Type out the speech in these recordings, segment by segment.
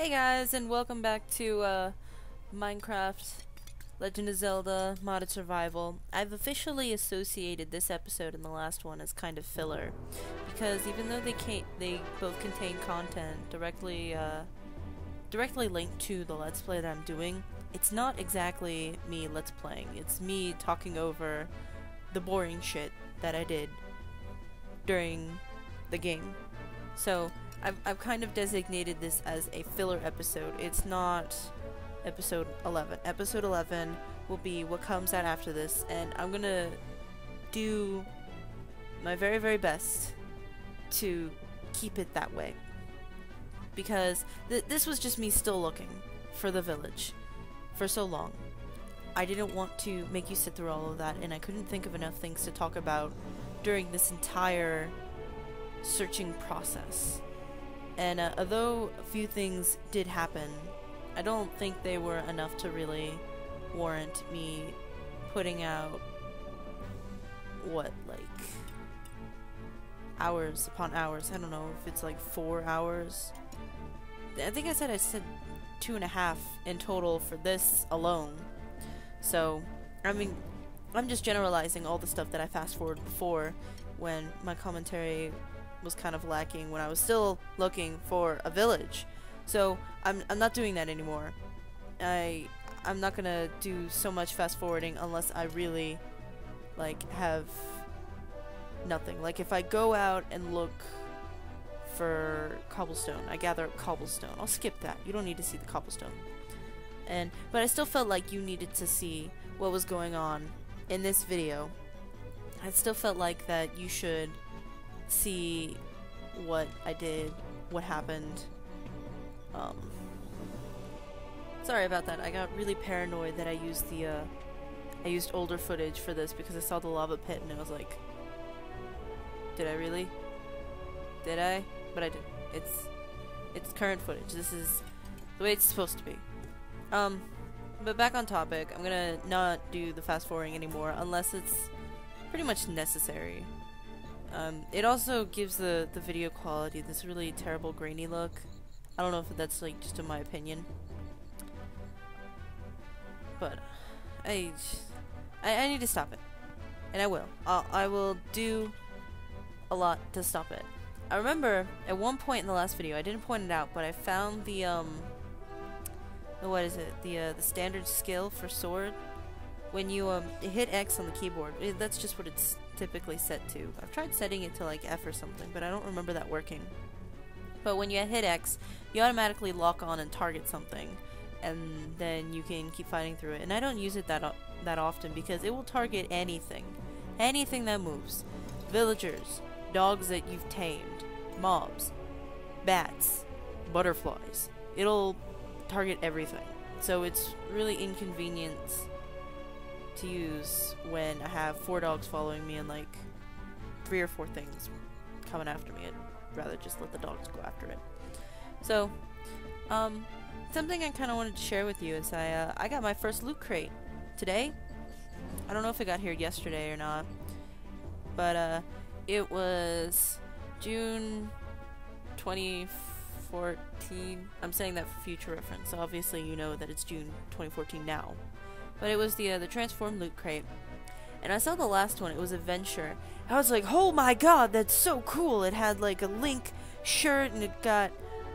Hey guys, and welcome back to Minecraft Legend of Zelda Modded Survival. I've officially associated this episode and the last one as kind of filler, because even though they both contain content directly linked to the Let's Play that I'm doing, it's not exactly me Let's Playing. It's me talking over the boring shit that I did during the game. So I've kind of designated this as a filler episode. It's not episode 11. Episode 11 will be what comes out after this, and I'm gonna do my very, very best to keep it that way. Because this was just me still looking for the village for so long. I didn't want to make you sit through all of that, and I couldn't think of enough things to talk about during this entire searching process. And although a few things did happen, I don't think they were enough to really warrant me putting out, what, like, hours upon hours. I don't know if it's like 4 hours. I think I said 2.5 in total for this alone. So, I mean, I'm just generalizing all the stuff that I fast-forwarded before when my commentary was kind of lacking, when I was still looking for a village. So I'm not doing that anymore. I'm not gonna do so much fast forwarding unless I really like have nothing. Like if I go out and look for cobblestone, I gather up cobblestone, I'll skip that. You don't need to see the cobblestone. But I still felt like you needed to see what was going on in this video. I still felt like that you should see what I did, what happened. Sorry about that. I got really paranoid that I used older footage for this because I saw the lava pit and I was like, did I really? Did I? But I didn't. It's current footage. This is the way it's supposed to be. But back on topic, I'm gonna not do the fast forwarding anymore unless it's pretty much necessary. It also gives the video quality this really terrible grainy look. I don't know if that's like just in my opinion, but I need to stop it, and I will. I will do a lot to stop it. I remember at one point in the last video, I didn't point it out, but I found the what is it? The standard skill for sword. When you hit X on the keyboard, that's just what it's typically set to. I've tried setting it to like F or something, but I don't remember that working. But when you hit X, you automatically lock on and target something, and then you can keep fighting through it. And I don't use it that often because it will target anything that moves. Villagers, dogs that you've tamed, mobs, bats, butterflies. It'll target everything. So it's really inconvenient to use when I have 4 dogs following me and like 3 or 4 things coming after me. I'd rather just let the dogs go after it. So, something I kind of wanted to share with you is I got my first loot crate today. I don't know if it got here yesterday or not, but it was June 2014. I'm saying that for future reference, so obviously you know that it's June 2014 now. But it was the transformed loot crate. And I saw the last one, it was Adventure. I was like, oh my god, that's so cool. It had like a Link shirt and it got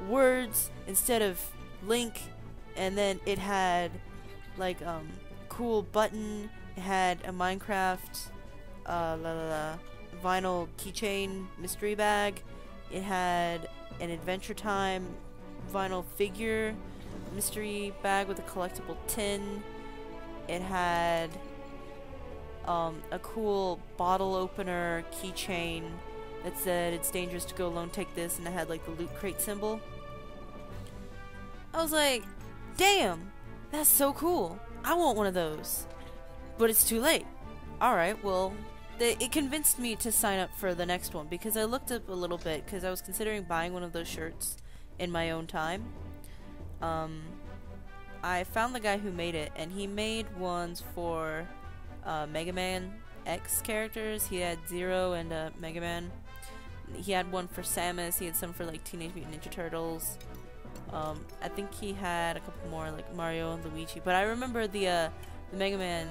words instead of Link. And then it had like cool button. It had a Minecraft vinyl keychain mystery bag. It had an Adventure Time vinyl figure mystery bag with a collectible tin. It had a cool bottle opener keychain that said it's dangerous to go alone, take this, and it had like the loot crate symbol. I was like, damn, that's so cool. I want one of those. But it's too late. Alright, well, it convinced me to sign up for the next one because I looked up a little bit because I was considering buying one of those shirts in my own time. I found the guy who made it, and he made ones for Mega Man X characters. He had Zero and Mega Man. He had one for Samus. He had some for like Teenage Mutant Ninja Turtles. I think he had a couple more like Mario and Luigi, but I remember the Mega Man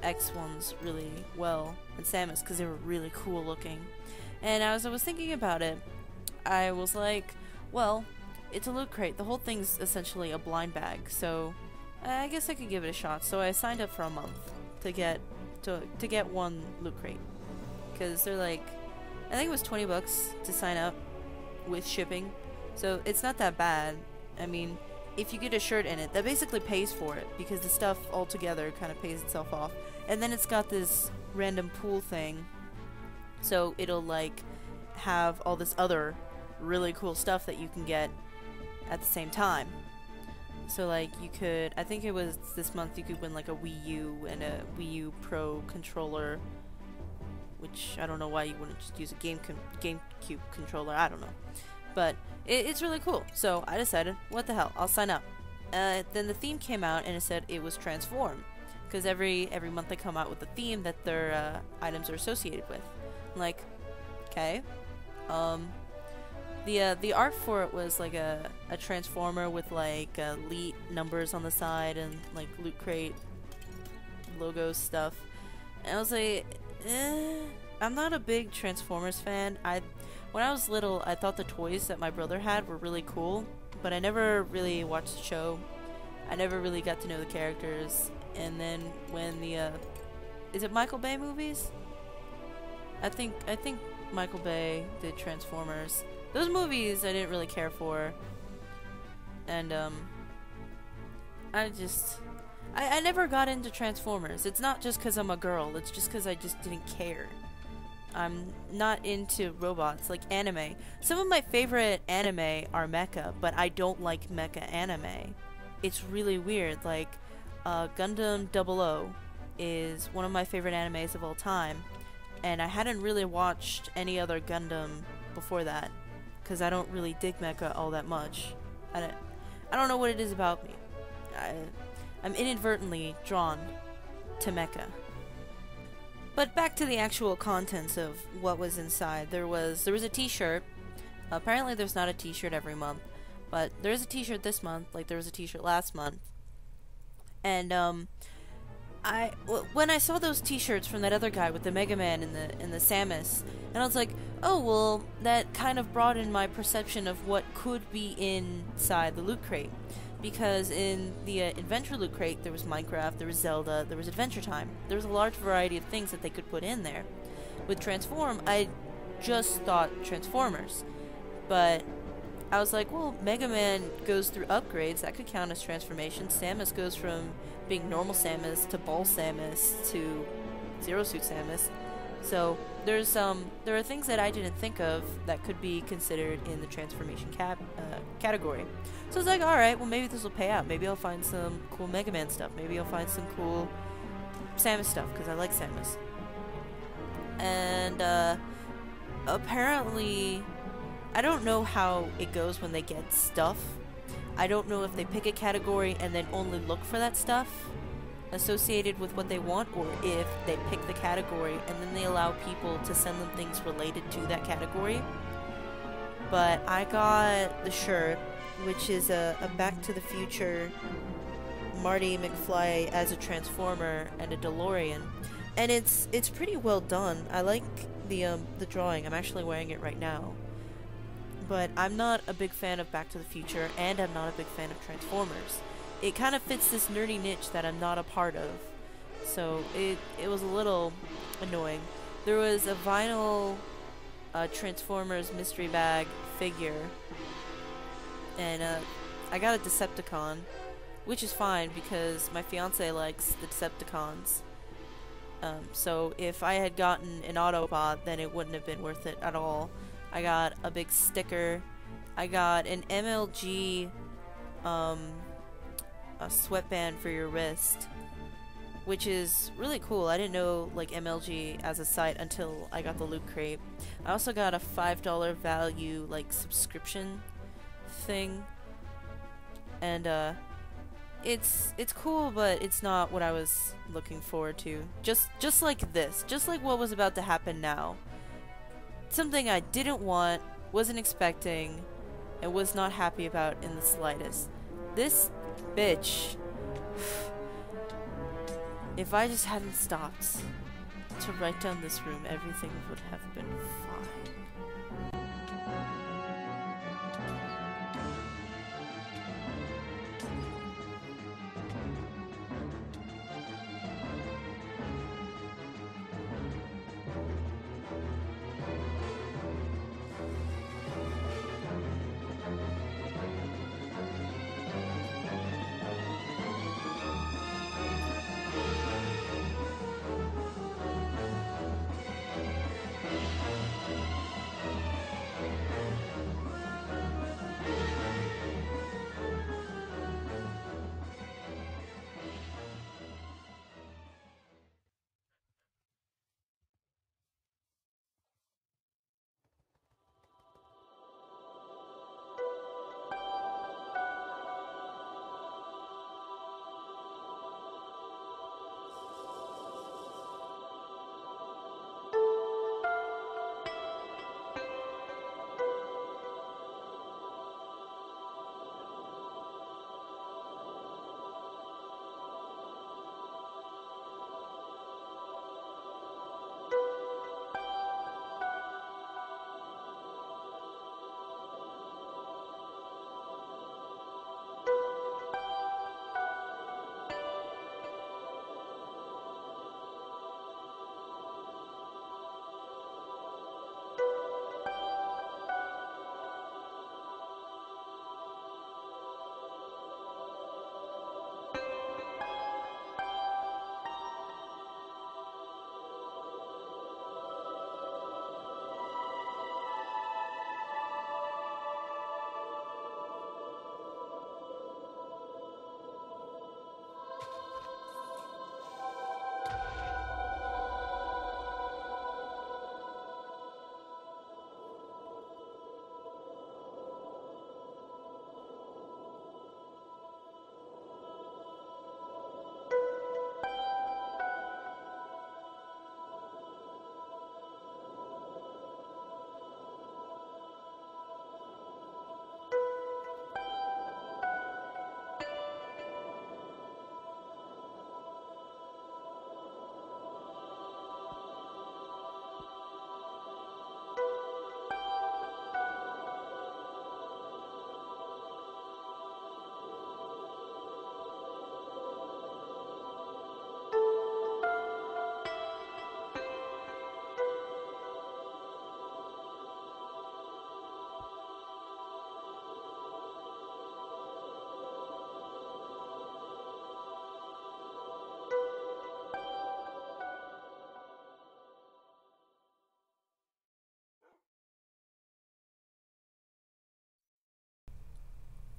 X ones really well, and Samus, because they were really cool looking. And as I was thinking about it, I was like, well, it's a loot crate. The whole thing's essentially a blind bag, so I guess I could give it a shot. So I signed up for a month to get one loot crate, because they're like, I think it was 20 bucks to sign up with shipping, so it's not that bad. I mean, if you get a shirt in it, that basically pays for it, because the stuff altogether kind of pays itself off. And then it's got this random pool thing, so it'll like have all this other really cool stuff that you can get at the same time. So like you could, I think it was this month, you could win like a Wii U and a Wii U Pro controller, which I don't know why you wouldn't just use a GameCube controller, I don't know. But it's really cool, so I decided, what the hell, I'll sign up. Then the theme came out and it said it was Transform, because every month they come out with a theme that their items are associated with. I'm like, okay. The art for it was like a transformer with like elite numbers on the side and like loot crate logo stuff. And I was like, I'm not a big Transformers fan. When I was little, I thought the toys that my brother had were really cool, but I never really watched the show. I never really got to know the characters. And then when the is it Michael Bay movies? I think Michael Bay did Transformers. Those movies I didn't really care for. And I never got into Transformers. It's not just because I'm a girl, it's just because I just didn't care. I'm not into robots, like anime. Some of my favorite anime are mecha, but I don't like mecha anime. It's really weird. Like, Gundam 00 is one of my favorite animes of all time, and I hadn't really watched any other Gundam before that, because I don't really dig mecha all that much. I don't know what it is about me. I'm inadvertently drawn to mecha. But back to the actual contents of what was inside. There was a t-shirt. Apparently there's not a t-shirt every month, but there is a t-shirt this month, like there was a t-shirt last month. And when I saw those t-shirts from that other guy with the Mega Man and the Samus, and I was like, oh well, that kind of broadened my perception of what could be inside the loot crate. Because in the Adventure Loot Crate, there was Minecraft, there was Zelda, there was Adventure Time. There was a large variety of things that they could put in there. With Transform, I just thought Transformers. But I was like, well, Mega Man goes through upgrades, that could count as transformation. Samus goes from being normal Samus to Ball Samus to Zero Suit Samus. So there are things that I didn't think of that could be considered in the transformation category. So I was like, alright, well maybe this will pay out. Maybe I'll find some cool Mega Man stuff. Maybe I'll find some cool Samus stuff, because I like Samus. And apparently, I don't know how it goes when they get stuff. I don't know if they pick a category and then only look for that stuff associated with what they want, or if they pick the category and then they allow people to send them things related to that category. But I got the shirt, which is a Back to the Future Marty McFly as a Transformer and a DeLorean, and it's pretty well done. I like the drawing. I'm actually wearing it right now. But I'm not a big fan of Back to the Future, and I'm not a big fan of Transformers. It kind of fits this nerdy niche that I'm not a part of, so it was a little annoying. There was a vinyl Transformers mystery bag figure, and I got a Decepticon, which is fine because my fiance likes the Decepticons. So if I had gotten an Autobot, then it wouldn't have been worth it at all. I got a big sticker. I got an MLG a sweatband for your wrist, which is really cool. I didn't know like MLG as a site until I got the loot crate. I also got a $5 value like subscription thing, and it's cool, but it's not what I was looking forward to. Just like this, just like what was about to happen now. Something I didn't want, wasn't expecting, and was not happy about in the slightest. This bitch. If I just hadn't stopped to write down this room, everything would have been fine.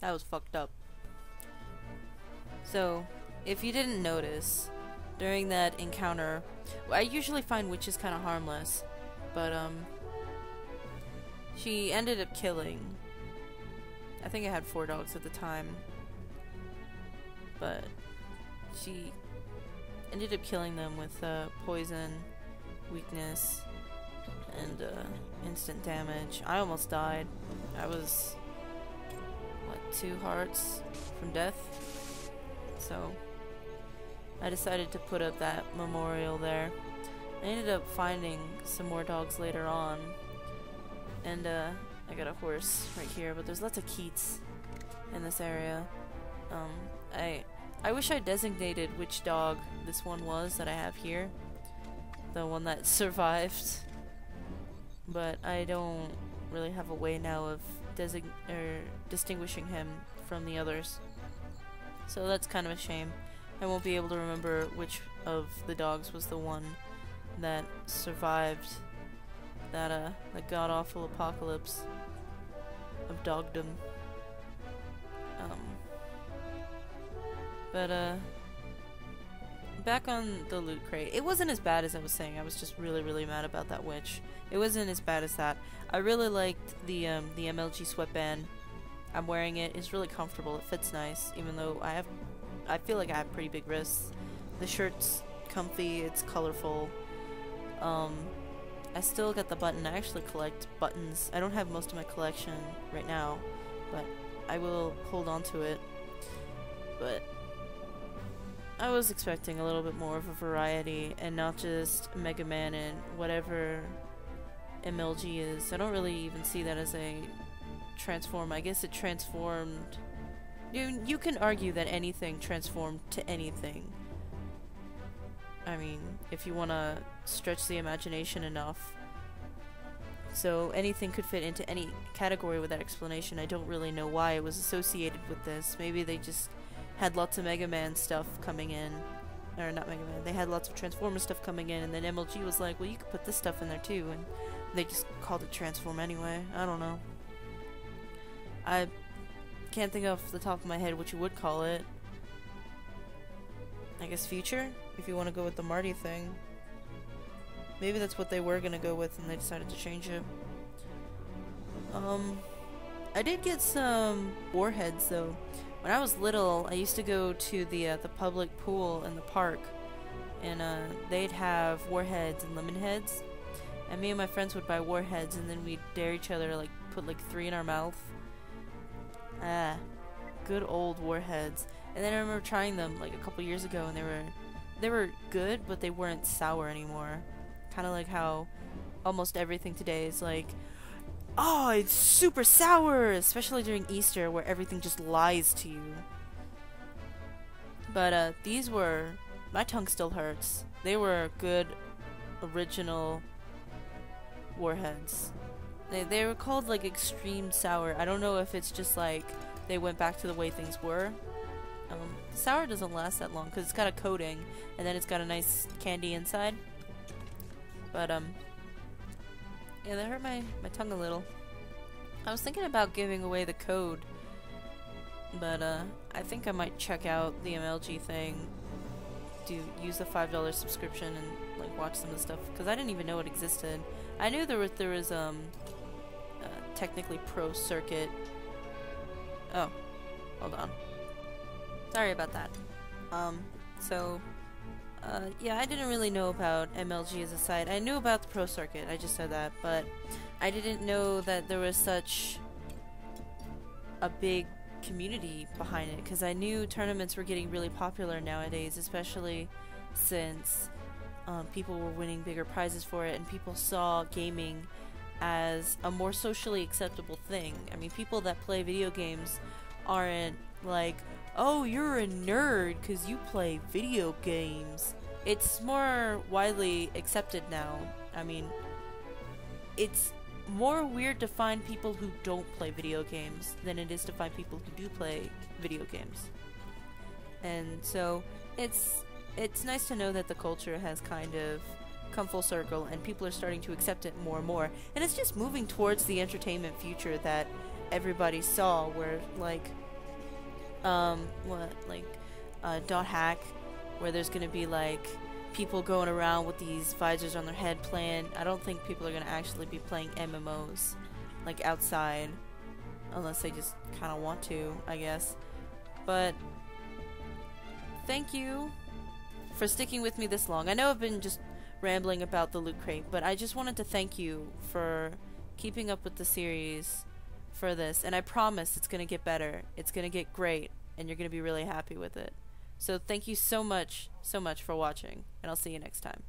That was fucked up. So, if you didn't notice, during that encounter, I usually find witches kind of harmless, but she ended up killing, I think I had 4 dogs at the time, but she ended up killing them with poison, weakness, and instant damage. I almost died. I was, what, 2 hearts from death? So I decided to put up that memorial there. I ended up finding some more dogs later on, and I got a horse right here, but there's lots of Keats in this area. I wish I designated which dog this one was that I have here, the one that survived, but I don't really have a way now of distinguishing him from the others. So that's kind of a shame. I won't be able to remember which of the dogs was the one that survived that god-awful apocalypse of dogdom. Back on the loot crate, it wasn't as bad as I was saying. I was just really mad about that witch. It wasn't as bad as that. I really liked the MLG sweatband. I'm wearing it. It's really comfortable. It fits nice, even though I feel like I have pretty big wrists. The shirt's comfy. It's colorful. I still got the button. I actually collect buttons. I don't have most of my collection right now, but I will hold on to it. But I was expecting a little bit more of a variety and not just Mega Man and whatever MLG is. I don't really even see that as a transform. I guess it transformed. You can argue that anything transformed to anything. I mean, if you want to stretch the imagination enough. So anything could fit into any category with that explanation. I don't really know why it was associated with this. Maybe they just had lots of Mega Man stuff coming in. Or not Mega Man. They had lots of Transformer stuff coming in, and then MLG was like, well, you could put this stuff in there too, and they just called it Transform anyway. I don't know. I can't think off the top of my head what you would call it. I guess Future, if you want to go with the Marty thing. Maybe that's what they were gonna go with and they decided to change it. I did get some warheads though. When I was little, I used to go to the public pool in the park, and they'd have warheads and lemon heads, and me and my friends would buy warheads, and then we'd dare each other to like put like 3 in our mouth. Ah, good old warheads. And then I remember trying them like a couple years ago, and they were good, but they weren't sour anymore. Kind of like how almost everything today is like, oh, it's super sour, especially during Easter where everything just lies to you. But these were, my tongue still hurts. They were good original warheads. They were called like extreme sour. I don't know if it's just like they went back to the way things were. Sour doesn't last that long because it's got a coating and then it's got a nice candy inside. But yeah, that hurt my tongue a little. I was thinking about giving away the code, but I think I might check out the MLG thing, use the $5 subscription and like watch some of the stuff, because I didn't even know it existed. I knew there was technically Pro Circuit. Oh, hold on. Sorry about that. Yeah, I didn't really know about MLG as a site. I knew about the Pro Circuit, I just said that, but I didn't know that there was such a big community behind it, because I knew tournaments were getting really popular nowadays, especially since people were winning bigger prizes for it, and people saw gaming as a more socially acceptable thing. I mean, people that play video games aren't like, oh, you're a nerd because you play video games. It's more widely accepted now. I mean, it's more weird to find people who don't play video games than it is to find people who do play video games. And so it's nice to know that the culture has kind of come full circle and people are starting to accept it more and more. And it's just moving towards the entertainment future that everybody saw, where like dot hack, where there's gonna be like people going around with these visors on their head playing. I don't think people are gonna actually be playing MMOs like outside, unless they just kind of want to, I guess. But thank you for sticking with me this long. I know I've been just rambling about the Loot Crate, but I just wanted to thank you for keeping up with the series for this, and I promise it's gonna get better. It's gonna get great, and you're gonna be really happy with it. So thank you so much for watching, and I'll see you next time.